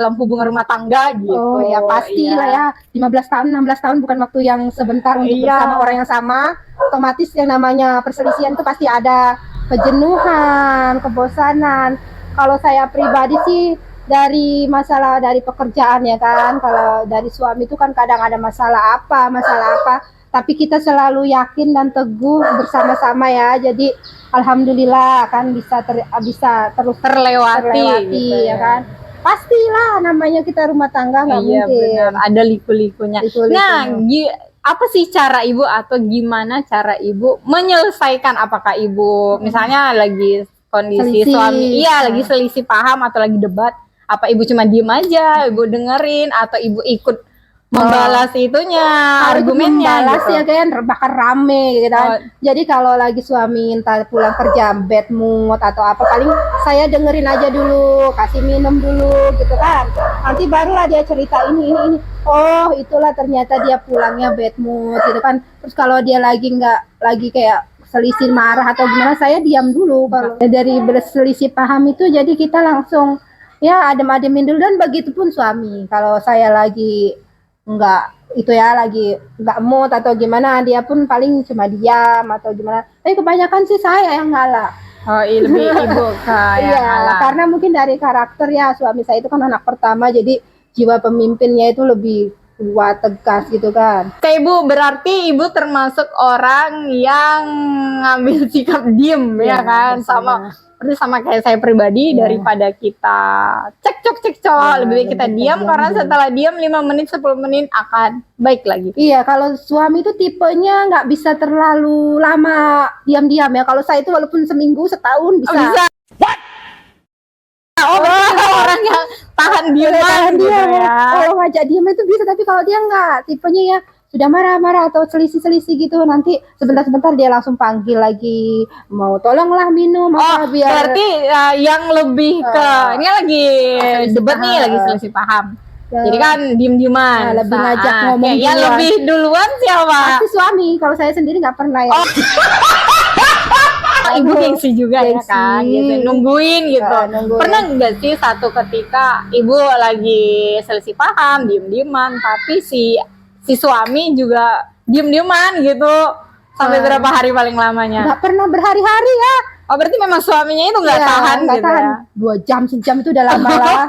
dalam hubungan rumah tangga gitu. Oh ya pastilah ya, 15 tahun 16 tahun bukan waktu yang sebentar untuk bersama orang yang sama. Otomatis yang namanya perselisihan itu pasti ada kejenuhan, kebosanan. Kalau saya pribadi sih dari masalah dari pekerjaan ya kan, kalau dari suami itu kan kadang ada masalah apa, tapi kita selalu yakin dan teguh bersama-sama ya. Jadi alhamdulillah kan bisa terus terlewati gitu ya kan. Pastilah namanya kita rumah tangga nggak mungkin. Benar, ada liku-likunya. Nah, apa sih cara ibu atau gimana cara ibu menyelesaikan? Apakah ibu misalnya lagi kondisi suami, lagi selisih paham atau lagi debat, apa ibu cuma diem aja, ibu dengerin, atau ibu ikut membalas itunya, argumennya membalas gitu. Ya kan, bahkan rame gitu kan. Jadi kalau lagi suami minta pulang kerja bad mood atau apa, paling saya dengerin aja dulu, kasih minum dulu gitu kan. Nanti barulah dia cerita ini. Oh itulah ternyata dia pulangnya bad mood gitu kan. Terus kalau dia lagi kayak selisih marah atau gimana, saya diam dulu. Kalau dari berselisih paham itu jadi kita langsung ya adem-ademin dulu. Dan begitu pun suami, kalau saya lagi lagi nggak mood atau gimana, dia pun paling cuma diam atau gimana. Tapi kebanyakan sih saya yang ngalah. Oh lebih ibu iya, karena mungkin dari karakter ya, suami saya itu kan anak pertama, jadi jiwa pemimpinnya itu lebih kuat, tegas gitu kan. Kayak ibu, berarti ibu termasuk orang yang ngambil sikap diem ya kan, sama kayak saya pribadi. Daripada kita cekcok lebih baik kita diam, karena setelah diam 5 menit 10 menit akan baik lagi. Iya, kalau suami itu tipenya nggak bisa terlalu lama diam-diam ya. Kalau saya itu walaupun seminggu setahun bisa. Orang yang tahan diam ya. Ngajak diam itu bisa, tapi kalau dia nggak, tipenya ya sudah marah-marah atau selisih gitu, nanti sebentar-sebentar dia langsung panggil lagi, mau tolonglah minum apa biar. Berarti yang lebih ke ini lagi debat nih, lagi selisih paham. Jadi kan diem-dieman. Lebih ngajak ngomong. Yang lebih duluan siapa? Pasti suami. Kalau saya sendiri nggak pernah ya. Ibu gengsi juga ya kan, gitu. Nungguin gitu. Pernah nggak sih satu ketika ibu lagi selisih paham, diem-dieman, tapi si suami juga diem-dieman gitu sampai berapa hari paling lamanya? Nggak pernah berhari-hari ya. Oh berarti memang suaminya itu nggak tahan gitu ya? 2 jam, sejam itu udah lama lah.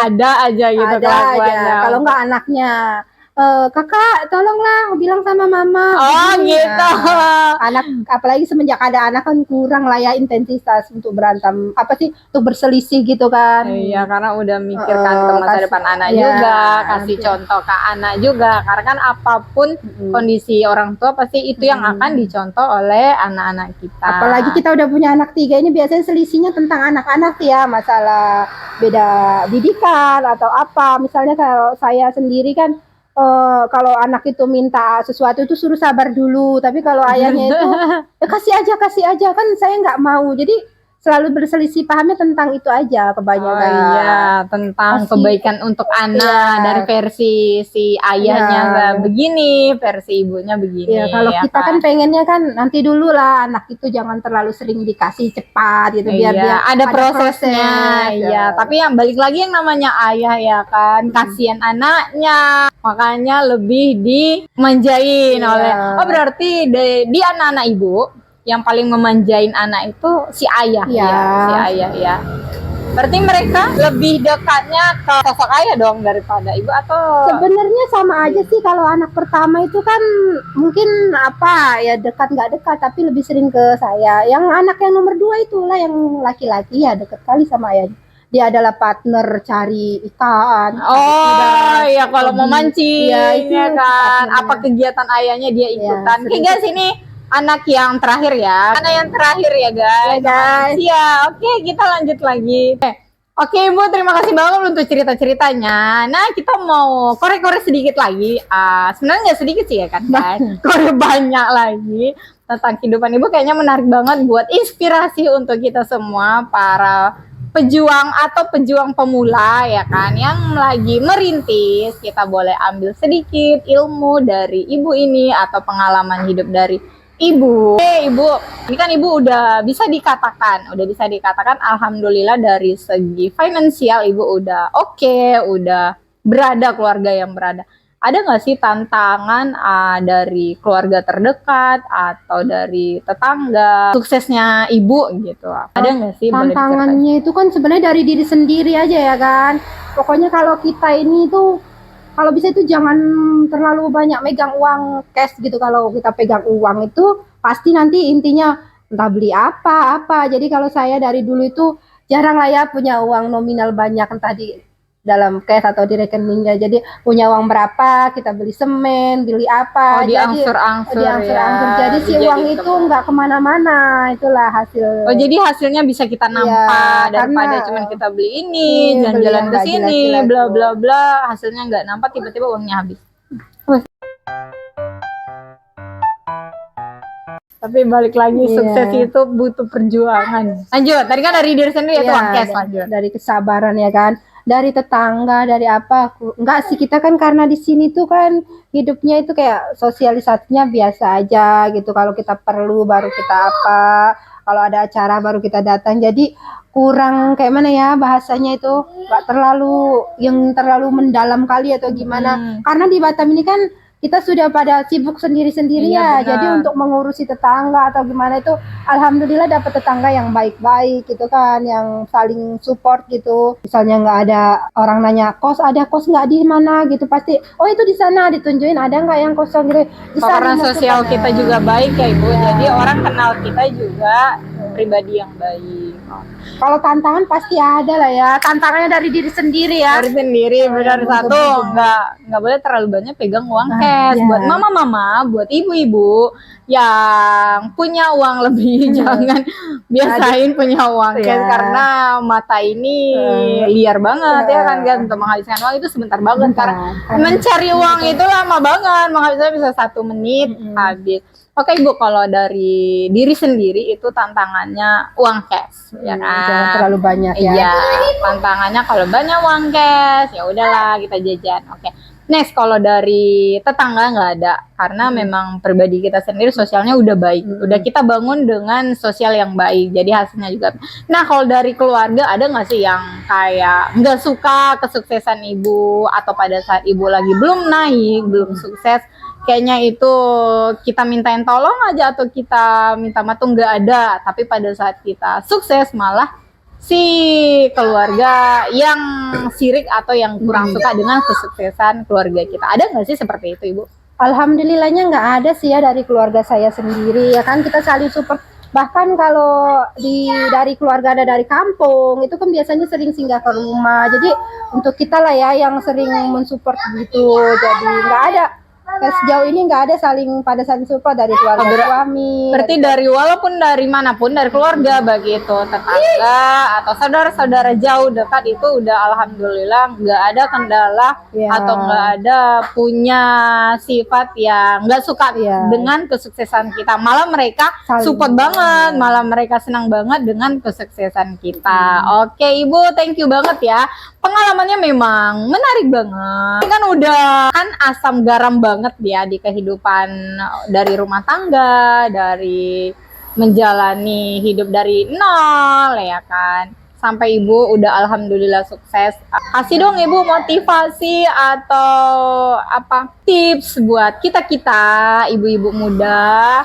Ada aja gitu kelakuannya. Kalau nggak anaknya, kakak tolonglah bilang sama mama. Oh gitu. Anak, apalagi semenjak ada anak kan kurang lah ya intensitas untuk berantem, untuk berselisih gitu kan. Iya, karena udah mikirkan ke masa depan anak juga, kasih contoh ke anak juga. Karena kan apapun kondisi orang tua pasti itu yang akan dicontoh oleh anak-anak kita. Apalagi kita udah punya anak 3, ini biasanya selisihnya tentang anak-anak ya, masalah beda didikan atau apa. Misalnya kalau saya sendiri kan, kalau anak itu minta sesuatu itu suruh sabar dulu, tapi kalau ayahnya itu ya kasih aja kan, saya nggak mau. Jadi selalu berselisih pahamnya tentang itu aja kebanyakan. Oh iya, tentang kebaikan untuk anak dari versi si ayahnya begini, versi ibunya begini. Ya, kalau kita kan pengennya kan nanti dulu lah, anak itu jangan terlalu sering dikasih cepat gitu, biar dia ada prosesnya. Iya, tapi yang balik lagi yang namanya ayah ya kan, kasihan anaknya, makanya lebih dimanjain oleh. Oh berarti di anak-anak ibu yang paling memanjain anak itu si ayah si ayah ya. Berarti mereka lebih dekatnya ke sosok ayah dong daripada ibu, atau? Sebenarnya sama aja sih. Kalau anak pertama itu kan mungkin dekat nggak dekat, tapi lebih sering ke saya. Yang anak yang nomor 2 itulah yang laki-laki ya dekat kali sama ayahnya. Dia adalah partner cari ikan. Iya, kalau mau mancing ya kan. Apa kegiatan ayahnya dia ikutan. Kayak sini anak yang terakhir ya. Anak yang terakhir ya guys. Iya, oke, kita lanjut lagi. Oke Ibu, terima kasih banget untuk cerita-ceritanya. Nah, kita mau korek-korek sedikit lagi. Sebenarnya nggak sedikit sih ya kan, korek banyak lagi tentang kehidupan Ibu. Kayaknya menarik banget buat inspirasi untuk kita semua, para pejuang atau pejuang pemula ya kan, yang lagi merintis. Kita boleh ambil sedikit ilmu dari Ibu ini atau pengalaman hidup dari Ibu, Ibu, ini kan Ibu udah bisa dikatakan alhamdulillah dari segi finansial Ibu udah oke, udah berada keluarga yang berada. Ada nggak sih tantangan dari keluarga terdekat atau dari tetangga suksesnya Ibu gitu? Ada nggak sih? Tantangannya itu kan sebenarnya dari diri sendiri aja ya kan. Pokoknya kalau kita ini tuh kalau bisa itu jangan terlalu banyak megang uang cash gitu. Kalau kita pegang uang itu pasti nanti intinya entah beli apa-apa. Jadi kalau saya dari dulu itu jarang lah ya punya uang nominal banyak entah di dalam cash atau di rekeningnya. Jadi punya uang berapa kita beli semen, beli apa. Diangsur-angsur ya. Jadi si uang itu nggak kemana-mana. Itulah hasil. Oh jadi hasilnya bisa kita nampak ya, daripada cuma kita beli ini, jalan-jalan ke sini, bla bla bla, hasilnya nggak nampak, tiba-tiba uangnya habis. Tapi balik lagi sukses itu butuh perjuangan. Lanjut, tadi kan dari diri sendiri ya, uang cash, lanjut. Dari kesabaran ya kan, dari tetangga, dari apa? Enggak sih, kita kan karena di sini tuh kan hidupnya itu kayak sosialisasinya biasa aja gitu. Kalau kita perlu baru kita apa, kalau ada acara baru kita datang. Jadi kurang kayak mana ya bahasanya itu, nggak terlalu mendalam kali atau gimana. Karena di Batam ini kan kita sudah pada sibuk sendiri-sendiri ya. Jadi untuk mengurusi tetangga atau gimana itu alhamdulillah dapat tetangga yang baik-baik gitu kan, yang saling support gitu. Misalnya nggak ada orang nanya ada kos nggak di mana gitu, pasti oh itu di sana ditunjukin, ada nggak yang kosong gitu. Peran sosial kita juga baik ya Ibu. Jadi orang kenal kita juga pribadi yang baik. Kalau tantangan pasti ada lah ya. Tantangannya dari diri sendiri ya. Dari sendiri, benar. Satu, nggak boleh terlalu banyak pegang uang cash. Buat mama-mama, buat ibu-ibu yang punya uang lebih, jangan biasain punya uang cash karena mata ini liar banget ya kan, untuk menghabiskan uang itu sebentar banget. Karena mencari uang itu lama banget, menghabiskan bisa 1 menit habis. Oke Ibu, kalau dari diri sendiri itu tantangannya uang cash, ya kan? Jangan terlalu banyak ya. Iya, tantangannya kalau banyak uang cash, ya udahlah kita jajan. Oke. Next, kalau dari tetangga nggak ada, karena memang pribadi kita sendiri sosialnya udah baik, udah kita bangun dengan sosial yang baik, jadi hasilnya juga. Nah, kalau dari keluarga ada nggak sih yang kayak nggak suka kesuksesan Ibu, atau pada saat Ibu lagi belum naik, belum sukses, kayaknya itu kita mintain tolong aja atau kita minta maaf, nggak ada, tapi pada saat kita sukses malah si keluarga yang sirik atau yang kurang suka dengan kesuksesan keluarga kita. Ada nggak sih seperti itu Ibu? Alhamdulillahnya nggak ada sih ya dari keluarga saya sendiri ya kan, kita saling support. Bahkan kalau dari keluarga ada dari kampung itu kan biasanya sering singgah ke rumah, jadi untuk kita lah ya yang sering mensupport gitu. Jadi nggak ada sejauh ini nggak ada saling support dari keluarga suami. Berarti dari walaupun dari manapun, dari keluarga begitu, tetangga atau saudara-saudara jauh dekat itu udah alhamdulillah nggak ada kendala atau nggak ada punya sifat yang nggak suka dengan kesuksesan kita. Malah mereka support banget, malah mereka senang banget dengan kesuksesan kita. Oke Ibu, thank you banget ya. Pengalamannya memang menarik banget. Ini kan udah kan asam garam banget ya di kehidupan dari rumah tangga, dari menjalani hidup dari nol ya kan, sampai Ibu udah alhamdulillah sukses. Kasih dong Ibu motivasi atau apa tips buat kita ibu-ibu muda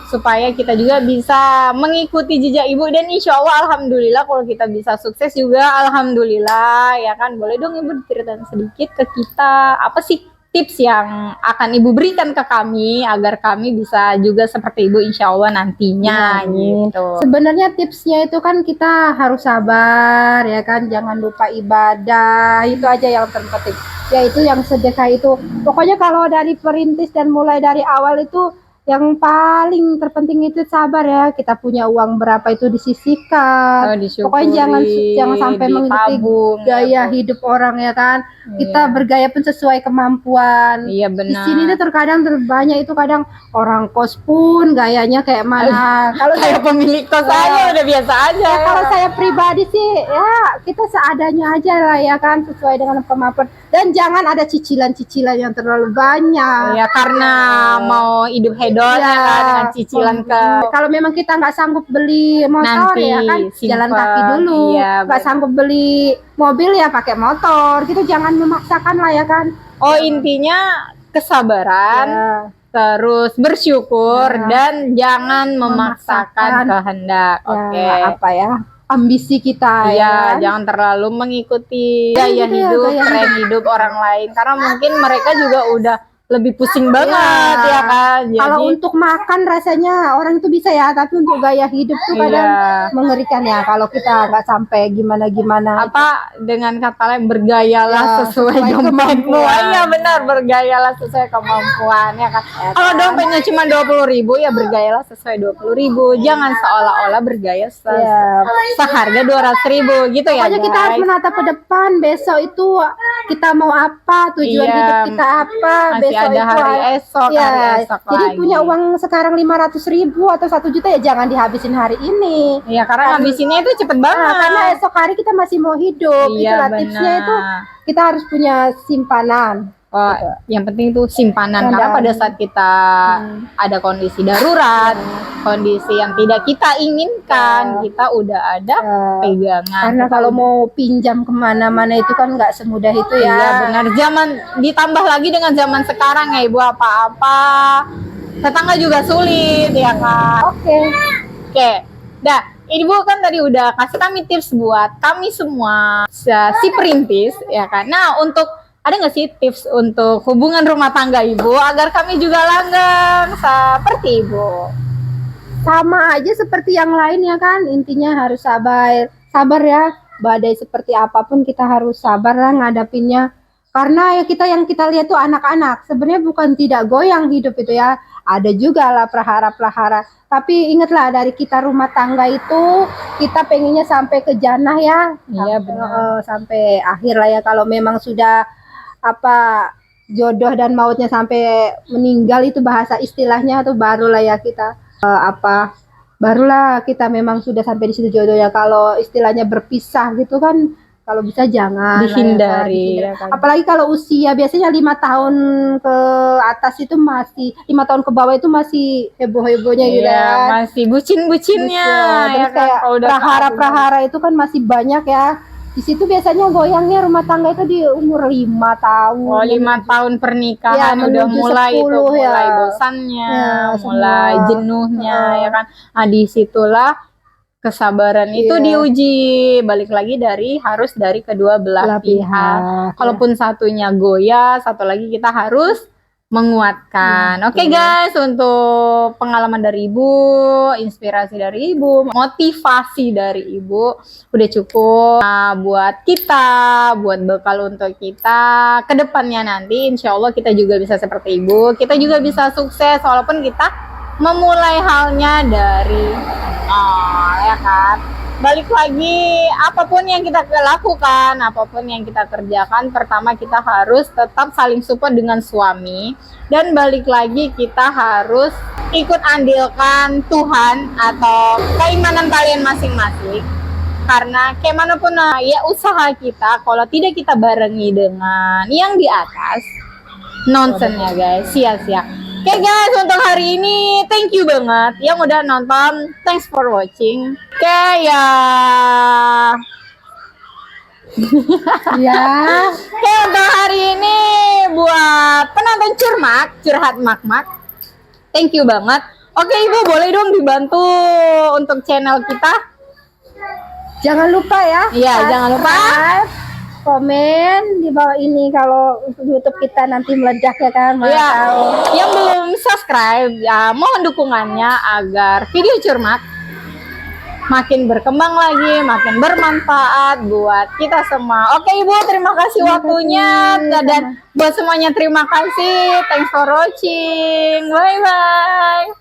supaya kita juga bisa mengikuti jejak Ibu, dan insya Allah alhamdulillah kalau kita bisa sukses juga alhamdulillah ya kan. Boleh dong Ibu diceritain sedikit ke kita, apa sih tips yang akan Ibu berikan ke kami agar kami bisa juga seperti Ibu insya Allah nantinya gitu. Sebenarnya tipsnya itu kan kita harus sabar ya kan, jangan lupa ibadah, itu aja yang terpenting, yaitu yang sedekah itu. Pokoknya kalau dari perintis dan mulai dari awal itu yang paling terpenting itu sabar ya. Kita punya uang berapa itu disisihkan. Pokoknya jangan sampai mengikuti gaya hidup orang ya kan. Kita bergaya pun sesuai kemampuan. Iya benar. Di sini tuh terkadang terbanyak itu kadang orang kos pun gayanya kayak mana. Kalau saya pemilik kos aja udah biasa aja. Ya, kalau saya pribadi sih ya kita seadanya aja lah ya kan, sesuai dengan kemampuan. Dan jangan ada cicilan-cicilan yang terlalu banyak. Ya karena mau hidup hedon spidol ya kan, dengan cicilan ke kalau memang kita nggak sanggup beli motor nanti ya kan jalan simpen. kaki dulu, Iya, nggak sanggup beli mobil ya pakai motor gitu, jangan memaksakan lah ya kan. Oh, intinya kesabaran, Ya. terus bersyukur, Ya. dan jangan memaksakan kehendak. Ya, Oke. apa ya, ambisi kita Iya, ya kan? jangan terlalu mengikuti gaya gitu ya, hidup, gaya tren hidup orang lain, karena mungkin mereka juga udah lebih pusing banget ya kan. Jadi Kalau untuk makan rasanya orang itu bisa ya, tapi untuk gaya hidup tuh kadang iya. mengerikan ya kalau kita nggak sampai gimana-gimana. Apa dengan kata lain, bergayalah Ya, sesuai sesuai dompetmu. kemampuan. Iya benar, bergayalah sesuai kemampuan ya kan. Kalau dompetnya cuma 20.000 ya bergayalah sesuai 20.000. Jangan seolah-olah bergaya Ya. seharga 200.000 gitu ya Pokoknya kita harus guys. menatap ke depan, besok itu kita mau apa, tujuan Iya, hidup kita apa, masih besok ada itu hari esok, ya, hari esok jadi lagi. punya uang sekarang 500.000 atau 1 juta ya jangan dihabisin hari ini. Iya, karena ngabisinnya itu cepet banget. Nah, karena esok hari kita masih mau hidup. Iya, Itulah tipsnya benar. itu kita harus punya simpanan. Oh, yang penting itu simpanan, karena pada saat kita ada kondisi darurat, kondisi yang tidak kita inginkan, kita udah ada pegangan. Karena kalau mau pinjam kemana-mana itu kan nggak semudah itu ya. Iya benar, zaman ditambah lagi dengan zaman sekarang ya Ibu, apa-apa tetangga juga sulit ya kan. Oke. Dah, Ibu kan tadi udah kasih kami tips buat kami semua si perintis ya kan. Nah, untuk ada nggak sih tips untuk hubungan rumah tangga Ibu agar kami juga langgeng seperti Ibu? Sama aja seperti yang lain ya kan, intinya harus sabar ya, badai seperti apapun kita harus sabar lah ngadapinnya, karena ya yang kita lihat tuh anak-anak sebenarnya bukan tidak goyang hidup itu ya, ada juga lah prahara-prahara, tapi ingatlah dari kita rumah tangga itu kita pengennya sampai ke jannah ya. Iya benar. Sampai akhir lah ya, kalau memang sudah apa jodoh dan mautnya sampai meninggal itu bahasa istilahnya tuh barulah ya kita barulah kita memang sudah sampai di situ jodohnya. Kalau istilahnya berpisah gitu kan, kalau bisa jangan dihindari. Ya kan. Apalagi kalau usia biasanya 5 tahun ke atas itu masih 5 tahun ke bawah itu masih heboh-hebohnya gitu kan. Masih bucin-bucinnya ya kan. Kayak prahara-prahara itu kan masih banyak ya. Di situ biasanya goyangnya rumah tangga itu di umur 5 tahun. Oh, 5 tahun pernikahan ya, udah mulai 10, itu, ya. mulai bosannya, Ya, mulai jenuhnya ya kan. Nah, disitulah kesabaran itu diuji. Balik lagi harus dari kedua belah pihak. Kalaupun satunya goyah, satu lagi kita harus menguatkan. Oke guys, untuk pengalaman dari Ibu, inspirasi dari Ibu, motivasi dari Ibu udah cukup buat kita, buat bekal untuk kita ke depannya nanti. Insya Allah kita juga bisa seperti Ibu, kita juga bisa sukses walaupun kita memulai halnya dari nol ya kan. Balik lagi, apapun yang kita lakukan, apapun yang kita kerjakan, pertama kita harus tetap saling support dengan suami, dan balik lagi kita harus ikut andilkan Tuhan atau keimanan kalian masing-masing, karena kayak manapun ya usaha kita, kalau tidak kita barengi dengan yang di atas, nonsense ya guys, sia-sia. Oke guys, untuk hari ini thank you banget yang udah nonton. Thanks for watching. Oke ya. Oke, untuk hari ini buat penonton curhat mak-mak. Thank you banget. Oke Ibu, boleh dong dibantu untuk channel kita? Jangan lupa ya. Iya, jangan lupa komen di bawah ini kalau YouTube kita nanti meledak ya kan. Iya. Yang belum subscribe ya mohon dukungannya agar video curmat makin berkembang lagi, makin bermanfaat buat kita semua. Oke Ibu, terima kasih waktunya, dan buat semuanya terima kasih. Thanks for watching. Bye bye.